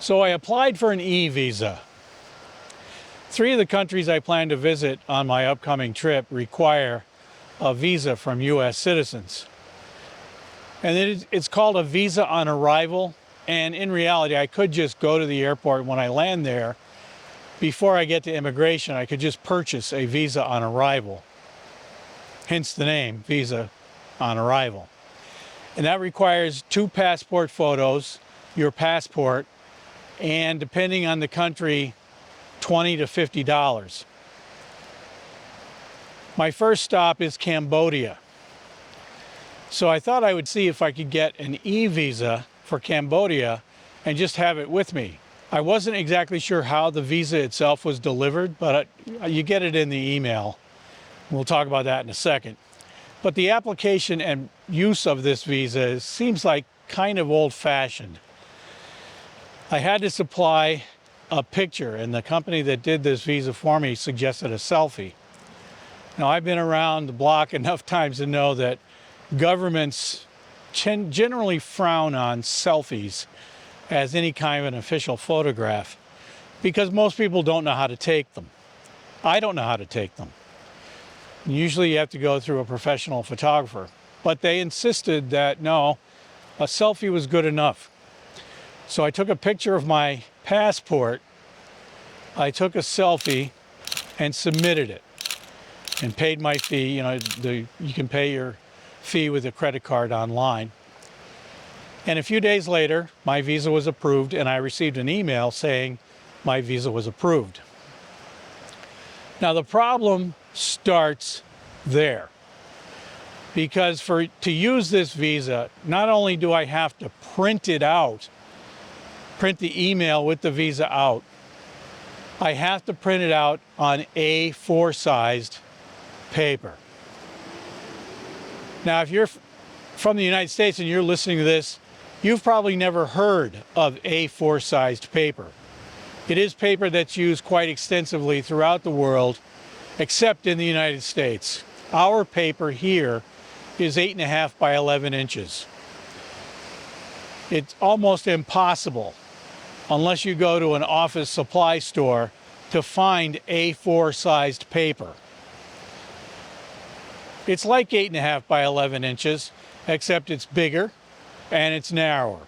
So I applied for an eVisa. 3 of the countries I plan to visit on my upcoming trip require a visa from U.S. citizens. And it's called a visa on arrival. And in reality, I could just go to the airport when I land there. Before I get to immigration, I could just purchase a visa on arrival. Hence the name, visa on arrival. And that requires 2 passport photos, your passport, and depending on the country, $20 to $50. My first stop is Cambodia. So I thought I would see if I could get an eVisa for Cambodia and just have it with me. I wasn't exactly sure how the visa itself was delivered, but you get it in the email. We'll talk about that in a second. But the application and use of this visa seems like kind of old-fashioned. I had to supply a picture, and the company that did this visa for me suggested a selfie. Now, I've been around the block enough times to know that governments generally frown on selfies as any kind of an official photograph because most people don't know how to take them. I don't know how to take them. Usually you have to go through a professional photographer, but they insisted that no, a selfie was good enough. So I took a picture of my passport, I took a selfie and submitted it and paid my fee. You know, you can pay your fee with a credit card online. And a few days later, my visa was approved and I received an email saying my visa was approved. Now the problem starts there because to use this visa, not only do I have to print it out, print the email with the visa out, I have to print it out on A4 sized paper. Now, if you're from the United States and you're listening to this, you've probably never heard of A4 sized paper. It is paper that's used quite extensively throughout the world, except in the United States. Our paper here is 8.5 by 11 inches. It's almost impossible, unless you go to an office supply store, to find A4 sized paper. It's like 8.5 by 11 inches, except it's bigger and it's narrower.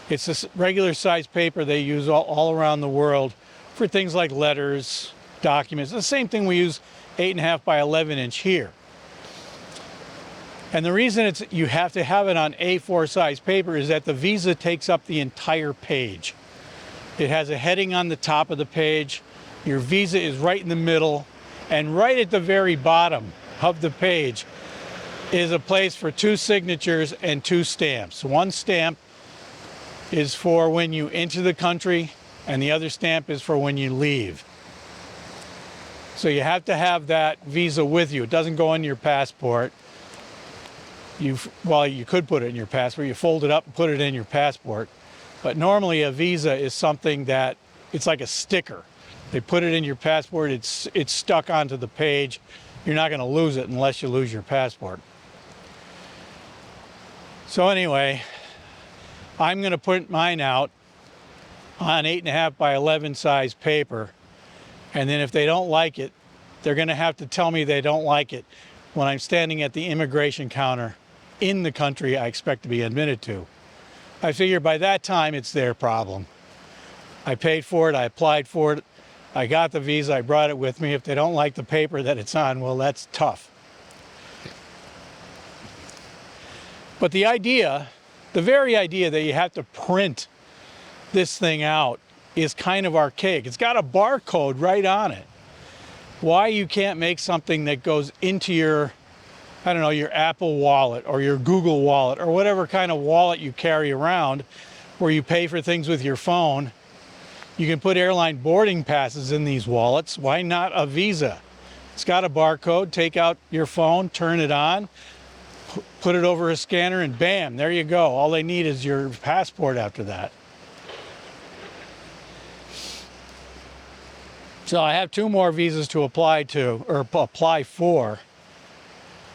It's a regular size paper they use all around the world for things like letters, documents. The same thing we use 8.5 by 11 inch here. And the reason you have to have it on A4 size paper is that the visa takes up the entire page. It has a heading on the top of the page. Your visa is right in the middle, and right at the very bottom of the page is a place for 2 signatures and 2 stamps. One stamp is for when you enter the country, and the other stamp is for when you leave. So you have to have that visa with you. It doesn't go in your passport. Well, you could put it in your passport. You fold it up and put it in your passport. But normally a visa is something that, it's like a sticker. They put it in your passport, it's stuck onto the page. You're not going to lose it unless you lose your passport. So anyway, I'm going to print mine out on 8.5 by 11 size paper. And then if they don't like it, they're going to have to tell me they don't like it when I'm standing at the immigration counter in the country I expect to be admitted to. I figure by that time it's their problem. I paid for it, I applied for it, I got the visa, I brought it with me. If they don't like the paper that it's on, well, that's tough. But the idea, the very idea that you have to print this thing out is kind of archaic. It's got a barcode right on it. Why you can't make something that goes into your, I don't know, your Apple wallet or your Google wallet or whatever kind of wallet you carry around where you pay for things with your phone. You can put airline boarding passes in these wallets. Why not a visa? It's got a barcode. Take out your phone, turn it on, put it over a scanner, and bam, there you go. All they need is your passport after that. So I have 2 more visas to apply to, or apply for.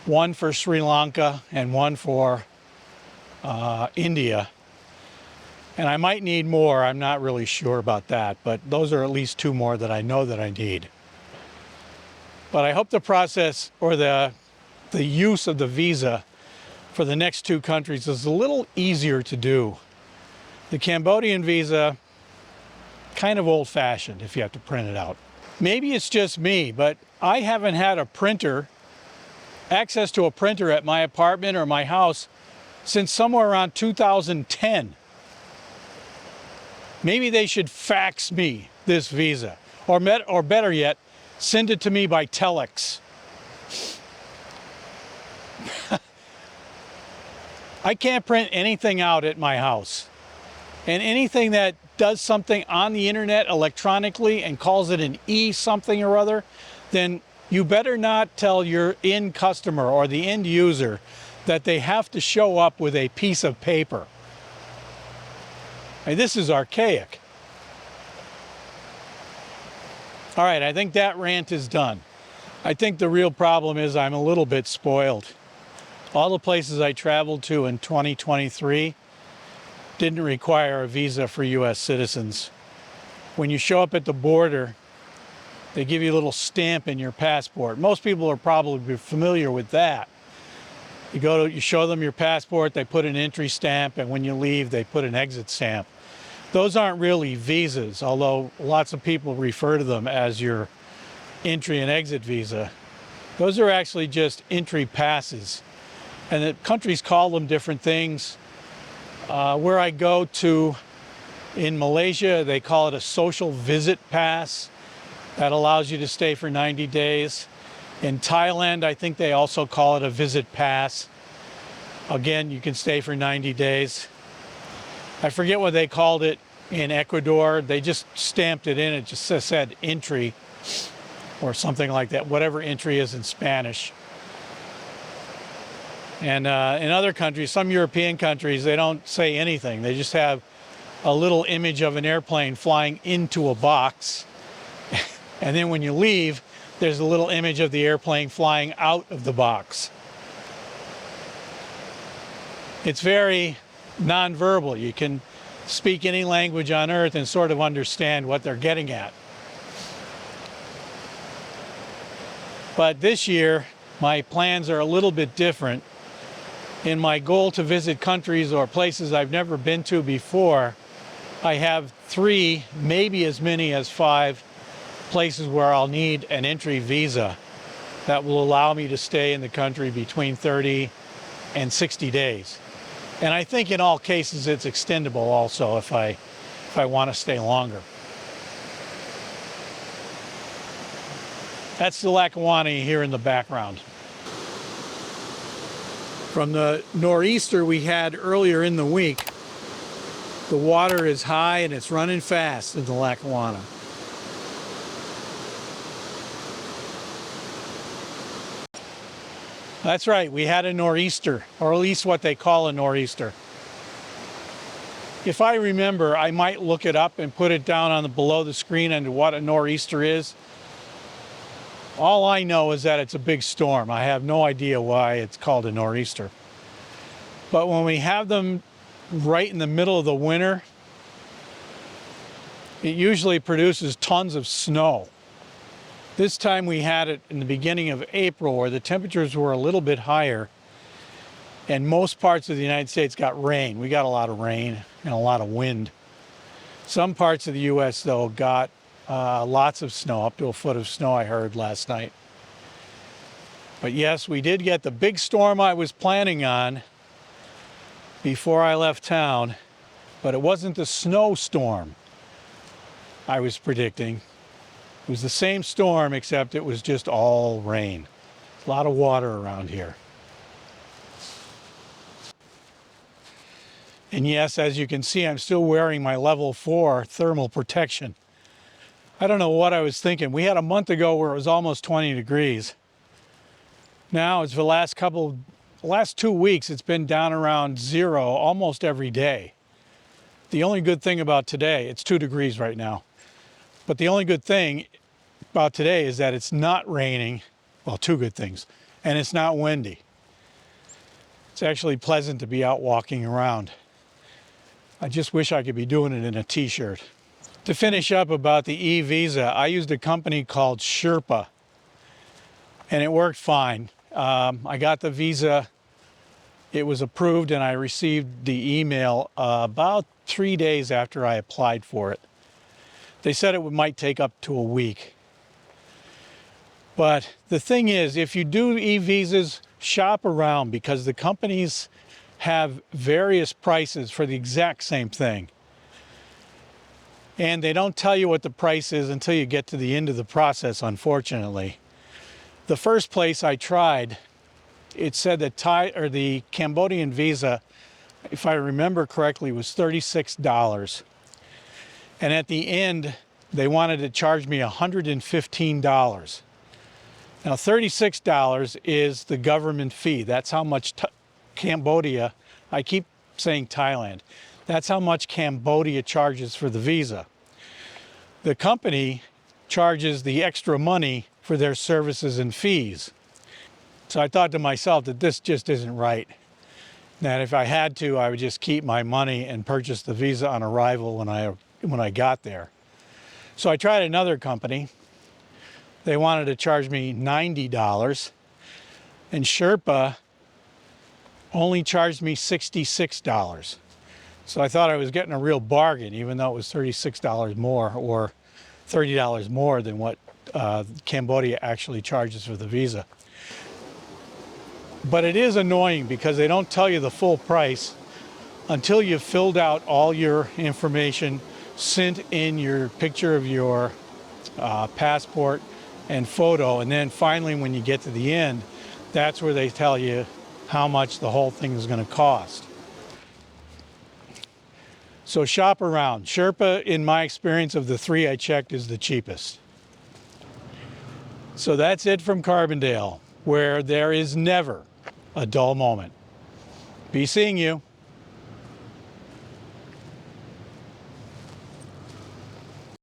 One for Sri Lanka and one for India. And I might need more. I'm not really sure about that, but those are at least 2 more that I know that I need. But I hope the process or the use of the visa for the next 2 countries is a little easier to do. The Cambodian visa, kind of old-fashioned if you have to print it out. Maybe it's just me, but I haven't had access to a printer at my apartment or my house since somewhere around 2010. Maybe they should fax me this visa, or better yet, send it to me by telex. I can't print anything out at my house. And anything that does something on the internet electronically and calls it an something or other, then you better not tell your end customer or the end user that they have to show up with a piece of paper. And this is archaic. All right, I think that rant is done. I think the real problem is I'm a little bit spoiled. All the places I traveled to in 2023 didn't require a visa for U.S. citizens. When you show up at the border, they give you a little stamp in your passport. Most people are probably familiar with that. You show them your passport, they put an entry stamp, and when you leave, they put an exit stamp. Those aren't really visas, although lots of people refer to them as your entry and exit visa. Those are actually just entry passes. And the countries call them different things. Where I go to in Malaysia, they call it a social visit pass. That allows you to stay for 90 days. In Thailand, I think they also call it a visit pass. Again, you can stay for 90 days. I forget what they called it in Ecuador. They just stamped it in. It just said entry or something like that, whatever entry is in Spanish. And in other countries, some European countries, they don't say anything. They just have a little image of an airplane flying into a box. And then when you leave, there's a little image of the airplane flying out of the box. It's very nonverbal. You can speak any language on earth and sort of understand what they're getting at. But this year, my plans are a little bit different. In my goal to visit countries or places I've never been to before, I have 3, maybe as many as 5 places where I'll need an entry visa that will allow me to stay in the country between 30 and 60 days. And I think in all cases it's extendable also if I want to stay longer. That's the Lackawanna here in the background. From the nor'easter we had earlier in the week, the water is high and it's running fast in the Lackawanna. That's right, we had a nor'easter, or at least what they call a nor'easter. If I remember, I might look it up and put it down on below the screen and what a nor'easter is. All I know is that it's a big storm. I have no idea why it's called a nor'easter. But when we have them right in the middle of the winter, it usually produces tons of snow. This time we had it in the beginning of April where the temperatures were a little bit higher and most parts of the United States got rain. We got a lot of rain and a lot of wind. Some parts of the U.S. though got lots of snow, up to a foot of snow I heard last night. But yes, we did get the big storm I was planning on before I left town, but it wasn't the snowstorm I was predicting. It was the same storm, except it was just all rain. A lot of water around here. And yes, as you can see, I'm still wearing my level 4 thermal protection. I don't know what I was thinking. We had a month ago where it was almost 20 degrees. Now, it's the last 2 weeks, it's been down around 0 almost every day. The only good thing about today, it's 2 degrees right now. But the only good thing about today is that it's not raining. Well, 2 good things. And it's not windy. It's actually pleasant to be out walking around. I just wish I could be doing it in a t-shirt. To finish up about the eVisa, I used a company called Sherpa, and it worked fine. I got the visa, it was approved, and I received the email about 3 days after I applied for it. They said it might take up to a week. But the thing is, if you do eVisas, shop around, because the companies have various prices for the exact same thing. And they don't tell you what the price is until you get to the end of the process, unfortunately. The first place I tried, it said that the Cambodian visa, if I remember correctly, was $36. And at the end, they wanted to charge me $115. Now, $36 is the government fee. That's how much Cambodia, I keep saying Thailand, that's how much Cambodia charges for the visa. The company charges the extra money for their services and fees. So I thought to myself that this just isn't right. That if I had to, I would just keep my money and purchase the visa on arrival when I got there. So I tried another company. They wanted to charge me $90, and Sherpa only charged me $66. So I thought I was getting a real bargain, even though it was $36 more, or $30 more than what Cambodia actually charges for the visa. But it is annoying because they don't tell you the full price until you've filled out all your information, sent in your picture of your passport and photo, and then finally when you get to the end, that's where they tell you how much the whole thing is going to cost. So shop around. Sherpa, in my experience of the three I checked, is the cheapest. So that's it from Carbondale, where there is never a dull moment. Be seeing you.